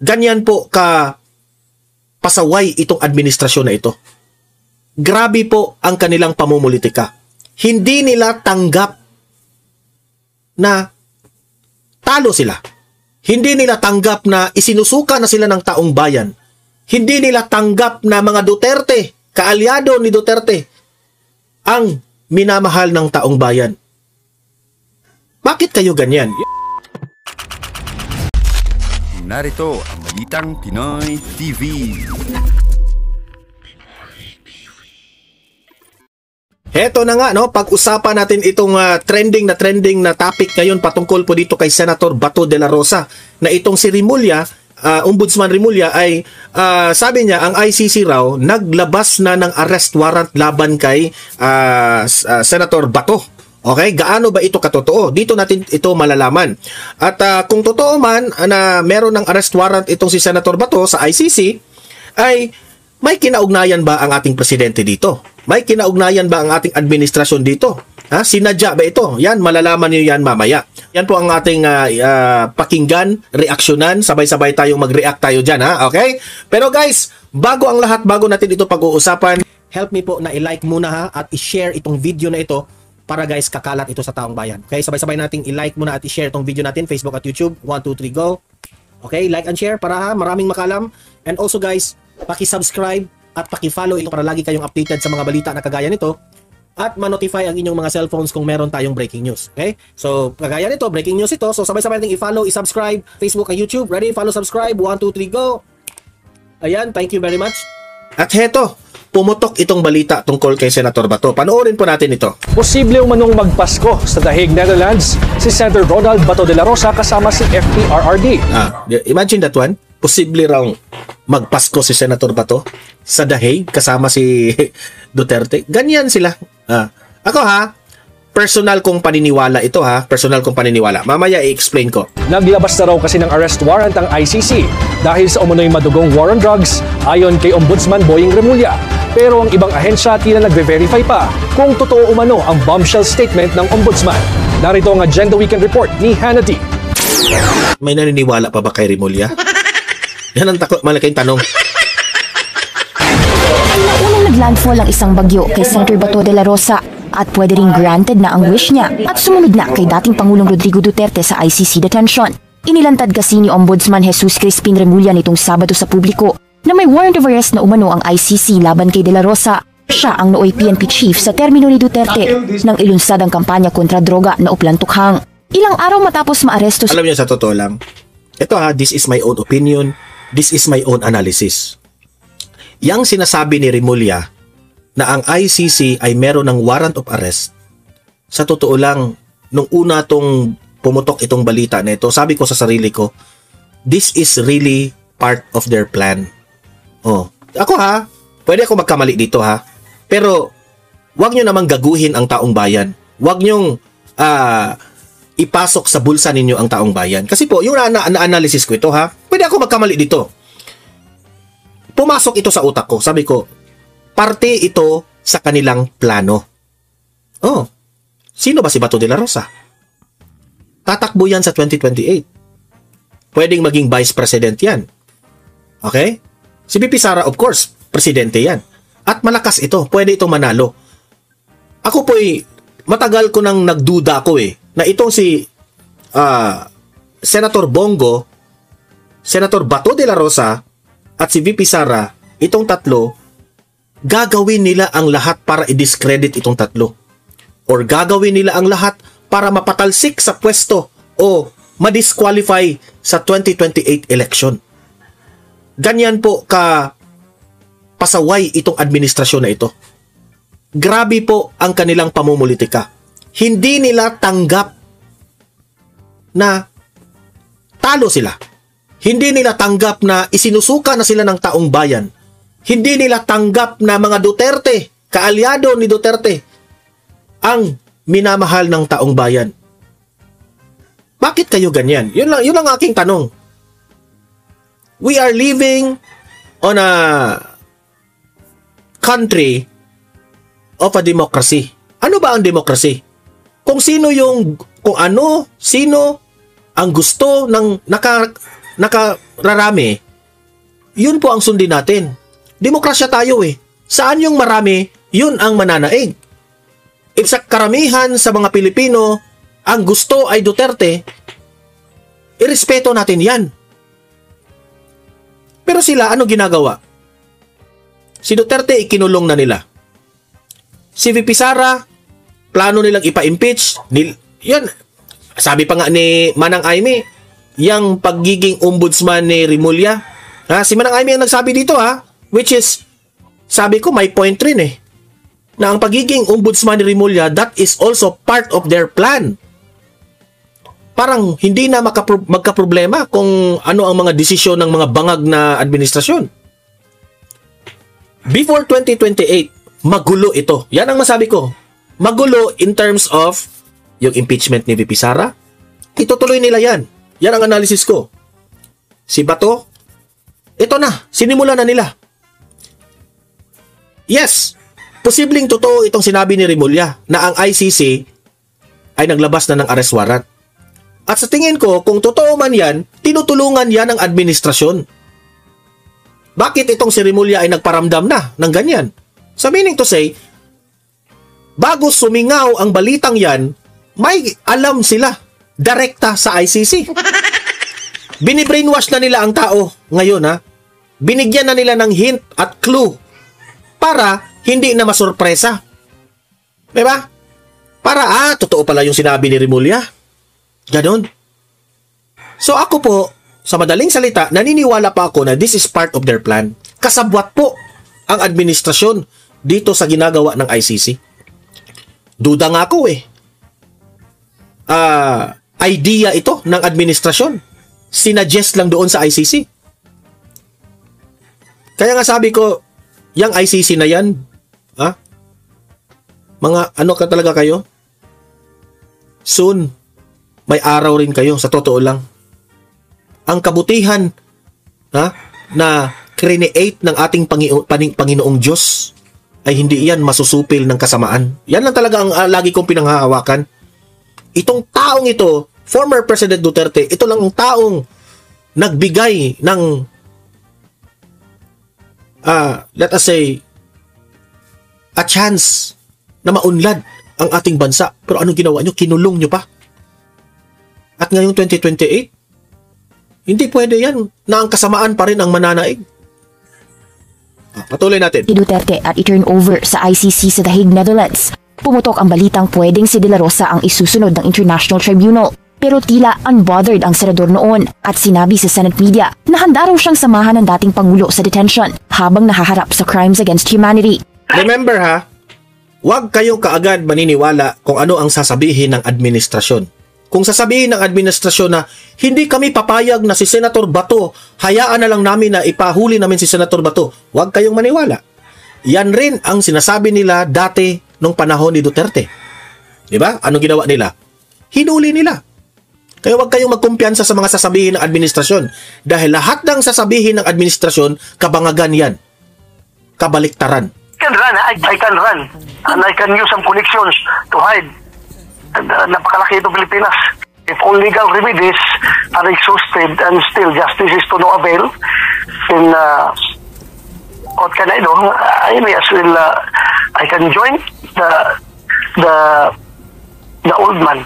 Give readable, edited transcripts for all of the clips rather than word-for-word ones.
Ganyan po ka pasaway itong administrasyon na ito. Grabe po ang kanilang pamumulitika. Hindi nila tanggap na talo sila. Hindi nila tanggap na isinusuka na sila ng taong bayan. Hindi nila tanggap na mga Duterte, kaalyado ni Duterte, ang minamahal ng taong bayan. Bakit kayo ganyan? Narito ang Balitang Pinoy TV. Heto na nga, no, pag-usapan natin itong trending na topic ngayon patungkol po dito kay Senator Bato de la Rosa, na itong si Remulla, Ombudsman Remulla, ay sabi niya ang ICC raw naglabas na ng arrest warrant laban kay Senator Bato. Okay, gaano ba ito katotoo? Dito natin ito malalaman. At kung totoo man na meron ng arrest warrant itong si Senator Bato sa ICC, ay may kinaugnayan ba ang ating presidente dito? May kinaugnayan ba ang ating administrasyon dito? Sinadya ba ito? Yan, malalaman niyo yan mamaya. Yan po ang ating pakinggan, reaksyonan, sabay-sabay tayong mag-react tayo dyan, ha? Okay? Pero guys, bago ang lahat, bago natin ito pag-uusapan, help me po na i-like muna, ha, at i-share itong video na ito para guys kakalat ito sa taong bayan. Okay, sabay-sabay nating i-like muna at i-share itong video natin, Facebook at YouTube. 1, 2, 3, go. Okay, like and share para maraming makalam. And also guys, paki-subscribe at paki-follow ito para lagi kayong updated sa mga balita na kagaya nito. At ma-notify ang inyong mga cellphones kung meron tayong breaking news. Okay? So, kagaya nito, breaking news ito. So, sabay-sabay nating i-follow, i-subscribe, Facebook at YouTube. Ready? Follow, subscribe. 1, 2, 3, go. Ayan, thank you very much. At heto, pumutok itong balita tungkol kay Senator Bato. Panoorin po natin ito. Posible umanong magpasko sa The Hague, Netherlands si Senator Ronald Bato de la Rosa kasama si FPRRD. Imagine that one. Posible raw magpasko si Senator Bato sa The Hague kasama si Duterte. Ganyan sila. Ako personal kong paniniwala ito, personal kong paniniwala. Mamaya i-explain ko. Naglabas na raw kasi ng arrest warrant ang ICC dahil sa umano'y madugong war on drugs ayon kay Ombudsman Boying Remulla. Pero ang ibang ahensya tila nagve-verify pa kung totoo umano ang bombshell statement ng Ombudsman. Narito ang Agenda Weekend Report ni Hannity. May naniniwala pa ba kay Remulla? Yan ang malaking tanong. Unang naglandfall ang isang bagyo kay Senator Bato de la Rosa at pwede ring granted na ang wish niya at sumunod na kay dating Pangulong Rodrigo Duterte sa ICC detention. Inilantad kasi ni Ombudsman Jesus Crispin Remulla nitong Sabado sa publiko na may warrant of arrest na umano ang ICC laban kay De La Rosa. Siya ang nooy PNP chief sa termino ni Duterte nang ilunsad ang kampanya kontra droga na Uplan-Tukhang. Ilang araw matapos maaresto Alam niyo, sa totoo lang, ito this is my own opinion, this is my own analysis. Yang sinasabi ni Remulla na ang ICC ay meron ng warrant of arrest, sa totoo lang, nung una tong pumutok itong balita na ito, sabi ko sa sarili ko, this is really part of their plan. Ako pwede ako magkamali dito pero wag nyo namang gaguhin ang taong bayan. Wag nyong ipasok sa bulsa ninyo ang taong bayan. Kasi po, yung na-analysis ko ito pwede ako magkamali dito. Pumasok ito sa utak ko. Sabi ko, parte ito sa kanilang plano. Sino ba si Bato de la Rosa? Tatakbo yan sa 2028. Pwedeng maging vice president yan. Okay? Si VP Sara, of course, presidente yan. At malakas ito. Pwede itong manalo. Ako po'y matagal ko nang nagduda ko na itong si Senator Bongo, Senator Bato de la Rosa, at si VP Sara, itong tatlo, gagawin nila ang lahat para i-discredit itong tatlo. Or gagawin nila ang lahat para mapatalsik sa pwesto o ma-disqualify sa 2028 election. Ganyan po ka pasaway itong administrasyon na ito. Grabe po ang kanilang pamumulitika. Hindi nila tanggap na talo sila. Hindi nila tanggap na isinusuka na sila ng taong bayan. Hindi nila tanggap na mga Duterte, kaalyado ni Duterte, ang minamahal ng taong bayan. Bakit kayo ganyan? Yun lang aking tanong. We are living on a country of a democracy. Ano ba ang democracy? Kung sino ang gusto ng nakararami, yun po ang sundin natin. Demokrasya tayo eh. Saan yung marami, yun ang mananaig. If sa karamihan sa mga Pilipino, ang gusto ay Duterte, irespeto natin yan. Pero sila, ano ginagawa? Si Duterte, ikinulong na nila. Si VP Sara, plano nilang ipa-impeach. Yan, sabi pa nga ni Manang Aimee, yung pagiging ombudsman ni Remulla. Si Manang Aimee ang nagsabi dito which is, sabi ko, may point rin na ang pagiging ombudsman ni Remulla, that is also part of their plan. Parang hindi na magkaproblema kung ano ang mga desisyon ng mga bangag na administrasyon. Before 2028, magulo ito. Yan ang masabi ko. Magulo in terms of yung impeachment ni VP Sara. Itutuloy nila yan. Yan ang analysis ko. Si Bato, ito na. Sinimula na nila. Yes, posibleng totoo itong sinabi ni Remulla na ang ICC ay naglabas na ng arrest warrant. At sa tingin ko, kung totoo man yan, tinutulungan yan ng administrasyon. Bakit itong si Remulla ay nagparamdam na ng ganyan? So meaning to say, bago sumingaw ang balitang yan, may alam sila, direkta sa ICC. Binibrainwash na nila ang tao ngayon Binigyan na nila ng hint at clue para hindi na masurpresa. Diba? Para totoo pala yung sinabi ni Remulla. Ganon. So ako po, sa madaling salita, naniniwala pa ako na this is part of their plan. Kasabwat po ang administrasyon dito sa ginagawa ng ICC. Duda nga ako idea ito ng administrasyon. Sinuggest lang doon sa ICC. Kaya nga sabi ko, yung ICC na yan, mga ano ka talaga kayo? Soon, may araw rin kayo, sa totoo lang. Ang kabutihan na create ng ating Panginoong Diyos ay hindi yan masusupil ng kasamaan. Yan lang talaga ang lagi kong pinanghahawakan. Itong taong ito, former President Duterte, ito lang ang taong nagbigay ng let us say a chance na maunlad ang ating bansa. Pero anong ginawa nyo? Kinulong nyo pa. At ngayong 2028, hindi pwede yan na ang kasamaan pa rin ang mananaig. Patuloy natin. Si Duterte at i-turn over sa ICC sa The Hague, Netherlands. Pumutok ang balitang pwedeng si De La Rosa ang isusunod ng International Tribunal. Pero tila unbothered ang senador noon at sinabi sa Senate media na handa raw siyang samahan ng dating Pangulo sa detention habang nahaharap sa crimes against humanity. Remember huwag kayong kaagad maniniwala kung ano ang sasabihin ng administrasyon. Kung sasabihin ng administrasyon na hindi kami papayag na si Senator Bato, hayaan na lang namin na ipahuli namin si Senator Bato, huwag kayong maniwala. Yan rin ang sinasabi nila dati nung panahon ni Duterte. Diba? Anong ginawa nila? Hinuli nila. Kaya huwag kayong magkumpiyansa sa mga sasabihin ng administrasyon. Dahil lahat ng sasabihin ng administrasyon, kabangagan yan. Kabaliktaran. I can run. And I can use some connections to hide. And, napakalaki itong Pilipinas. If all legal remedies are exhausted and still justice is to no avail, then what can I do? I may as well, I can join the old man.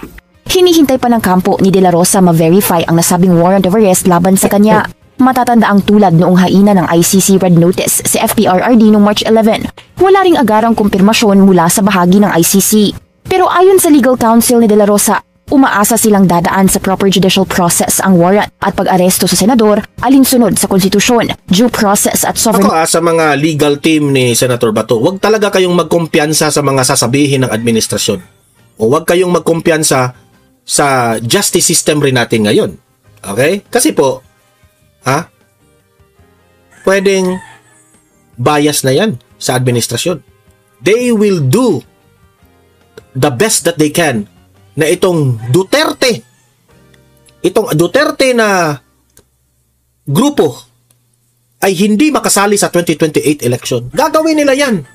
Hinihintay pa ng kampo ni De La Rosa ma-verify ang nasabing warrant of arrest laban sa kanya. Matatanda ang tulad noong haina ng ICC Red Notice sa FPRRD noong March 11. Wala ring agarang kumpirmasyon mula sa bahagi ng ICC. Pero ayon sa legal counsel ni De La Rosa, umaasa silang dadaan sa proper judicial process ang warrant at pag-aresto sa senador alinsunod sa konstitusyon, due process at sovereign. Ako sa mga legal team ni Senator Bato, huwag talaga kayong magkumpiyansa sa mga sasabihin ng administrasyon. O huwag kayong magkumpiyansa sa justice system rin natin ngayon. Okay? Kasi po, pwedeng bias na yan sa administrasyon. They will do the best that they can na itong Duterte na grupo ay hindi makasali sa 2028 election. Gagawin nila yan.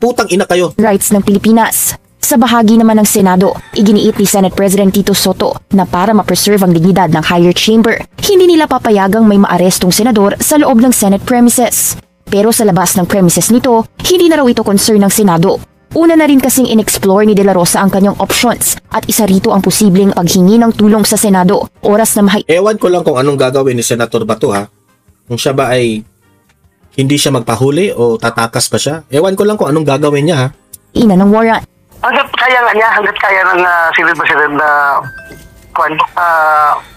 Putang ina kayo. Rights ng Pilipinas. Sa bahagi naman ng Senado, iginiit ni Senate President Tito Soto na para ma-preserve ang dignidad ng higher chamber, hindi nila papayagang may maarestong senador sa loob ng Senate premises. Pero sa labas ng premises nito, hindi na raw ito concern ng Senado. Una na rin kasing in-explore ni De La Rosa ang kanyang options at isa rito ang posibleng paghingi ng tulong sa Senado, oras na Ewan ko lang kung anong gagawin ni Senator Bato ha. Kung siya ba ay hindi siya magpahuli o tatakas pa siya. Ewan ko lang kung anong gagawin niya ha. ina ng warrant. Hanggat kaya nga niya, hanggat kaya ng Senate President na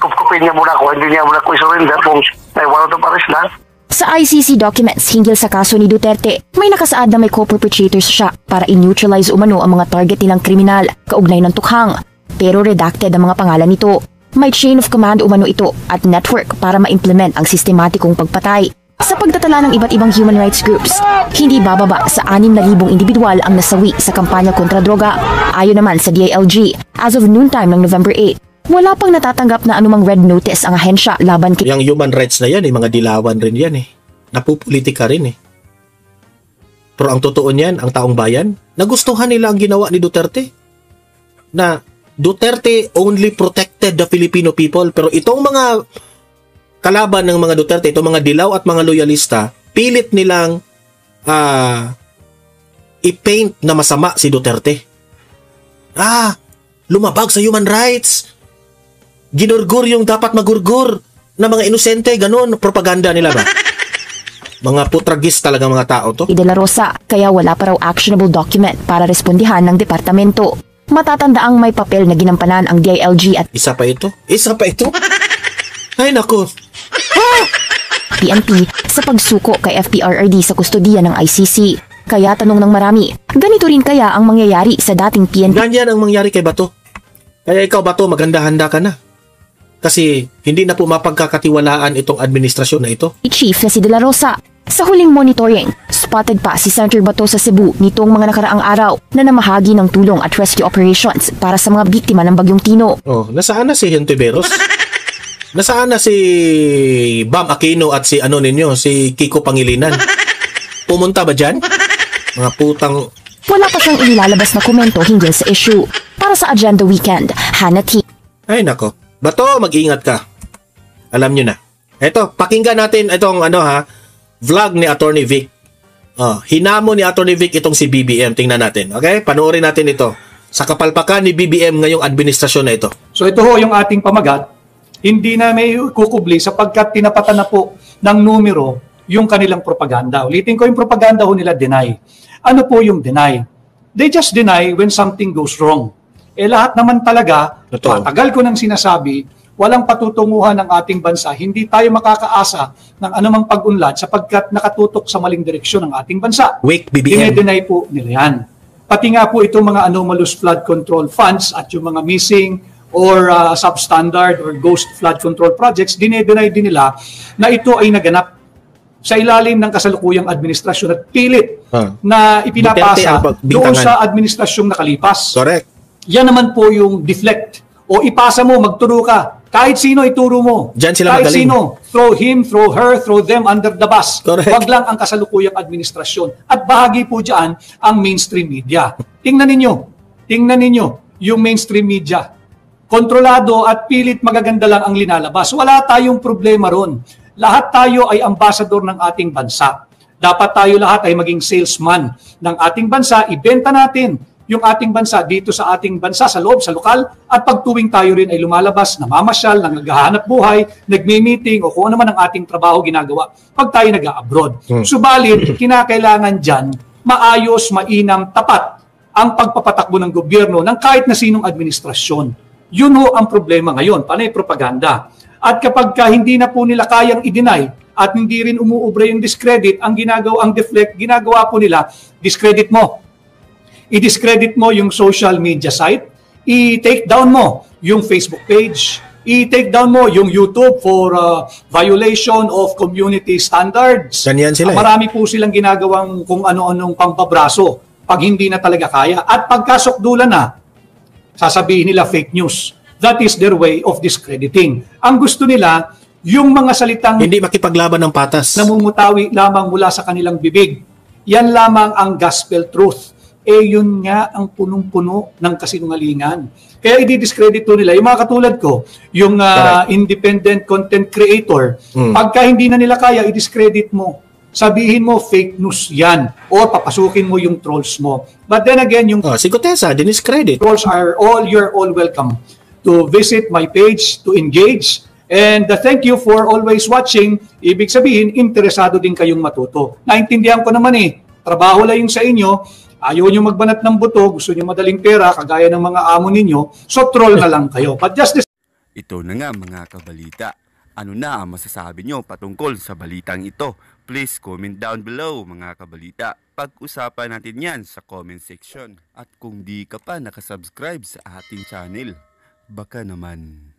kupkupin niya muna ko, hindi niya muna ko isurrender kung may warrant of arrest na. Sa ICC documents hinggil sa kaso ni Duterte, may nakasaad na may co-perpetrators siya para i-neutralize umano ang mga target nilang kriminal kaugnay ng tukhang. Pero redacted ang mga pangalan nito. May chain of command umano ito at network para ma-implement ang sistematikong pagpatay. Sa pagtatala ng iba't ibang human rights groups, hindi bababa sa 6,000 individual ang nasawi sa kampanya kontra droga. Ayon naman sa DILG, as of noontime ng November 8, wala pang natatanggap na anumang red notice ang ahensya laban kay... Yung human rights na yan, mga dilawan rin yan Napupolitika rin Pero ang totoo niyan, ang taong bayan, nagustuhan nila ang ginawa ni Duterte. Na Duterte only protected the Filipino people. Pero itong mga kalaban ng mga Duterte, itong mga dilaw at mga loyalista, pilit nilang i-paint na masama si Duterte. Lumabag sa human rights. Ginurgur yung dapat magurgur na mga inosente, ganun, propaganda nila ba? Mga putragis talaga mga tao to. De La Rosa, kaya wala pa raw actionable document para respondihan ng departamento. Matatandaang may papel na ginampanan ang DILG at Isa pa ito? Ay nako. PNP sa pagsuko kay FPRRD sa kustodiya ng ICC. Kaya tanong ng marami, ganito rin kaya ang mangyayari sa dating PNP? Ganyan ang mangyari kay Bato. Kaya ikaw Bato, maganda-handa ka na. Kasi hindi na po mapagkakatiwalaan itong administrasyon na ito. Chief na si De La Rosa. Sa huling monitoring, spotted pa si Senator Bato sa Cebu nitong mga nakaraang araw na namahagi ng tulong at rescue operations para sa mga biktima ng Bagyong Tino. Nasaan na si Hontiveros? Nasaan na si Bam Aquino at si si Kiko Pangilinan? Pumunta ba dyan? Mga putang... Wala pa siyang inilalabas na komento hinggil sa issue. Para sa Agenda Weekend, Hannah T. Ay nako. Bato, mag-ingat ka. Alam nyo na. Eto, pakinggan natin itong vlog ni Attorney Vic. Hinamo ni Attorney Vic itong si BBM. Tingnan natin. Okay? Panoorin natin ito. Sa kapalpakan ni BBM ngayong administrasyon na ito. So ito ho yung ating pamagat. Hindi na may kukubli sapagkat tinapatan na po ng numero yung kanilang propaganda. Ulitin ko yung propaganda ho nila, deny. Ano po yung deny? They just deny when something goes wrong. Lahat naman talaga, matagal ko nang sinasabi, walang patutunguhan ng ating bansa. Hindi tayo makakaasa ng anumang pag-unlad sapagkat nakatutok sa maling direksyon ng ating bansa. Wake BBM. Dine-deny po nila yan. Pati nga po itong mga anomalous flood control funds at yung mga missing or substandard or ghost flood control projects, dine-deny din nila na ito ay naganap sa ilalim ng kasalukuyang administrasyon at pilit na ipinapasa doon sa administrasyong nakalipas. Correct. Yan naman po yung deflect. O ipasa mo, magturo ka. Kahit sino ituro mo. Diyan sila kahit magaling. sino. Throw him, throw her, throw them under the bus. Correct. Wag lang ang kasalukuyang administrasyon. At bahagi po dyan ang mainstream media. Tingnan ninyo yung mainstream media. Kontrolado at pilit magaganda lang ang linalabas. Wala tayong problema ron. Lahat tayo ay ambassador ng ating bansa. Dapat tayo lahat ay maging salesman ng ating bansa. Ibenta natin yung ating bansa dito sa ating bansa, sa loob, sa lokal, at pagtuwing tayo rin ay lumalabas, namamasyal, naghahanap buhay, nagmi-meeting, o kung ano man ang ating trabaho ginagawa pag tayo nag-abroad. Subalit, kinakailangan dyan, maayos, mainam, tapat ang pagpapatakbo ng gobyerno ng kahit na sinong administrasyon. Yun ho ang problema ngayon, panay propaganda. At kapag hindi na po nila kayang i-deny at hindi rin umuubra yung discredit, ang deflect, ginagawa po nila, discredit mo. I-discredit mo yung social media site, i-take down mo yung Facebook page, i-take down mo yung YouTube for violation of community standards. Ganyan sila. Marami po silang ginagawang kung ano-anong pambabraso pag hindi na talaga kaya. At pagkasukdulan na, sasabihin nila fake news. That is their way of discrediting. Ang gusto nila, yung mga salitang hindi makipaglaban ng patas. Namumutawi lamang mula sa kanilang bibig. Yan lamang ang gospel truth. yun nga ang punong-puno ng kasinungalingan. Kaya i-discredit to nila. Yung mga katulad ko, yung independent content creator, pagka hindi na nila kaya, i-discredit mo. Sabihin mo, fake news yan. Or papasukin mo yung trolls mo. But then again, yung Si Gutesa, diniscredit. trolls you're all welcome to visit my page, to engage. And thank you for always watching. Ibig sabihin, interesado din kayong matuto. Naintindihan ko naman trabaho lang yung sa inyo. Ayaw nyo magbanat ng buto, gusto nyo madaling pera, kagaya ng mga amo ninyo, so troll na lang kayo. But just this... Ito na nga mga kabalita. Ano na ang masasabi nyo patungkol sa balitang ito? Please comment down below mga kabalita. Pag-usapan natin yan sa comment section. At kung di ka pa nakasubscribe sa ating channel, baka naman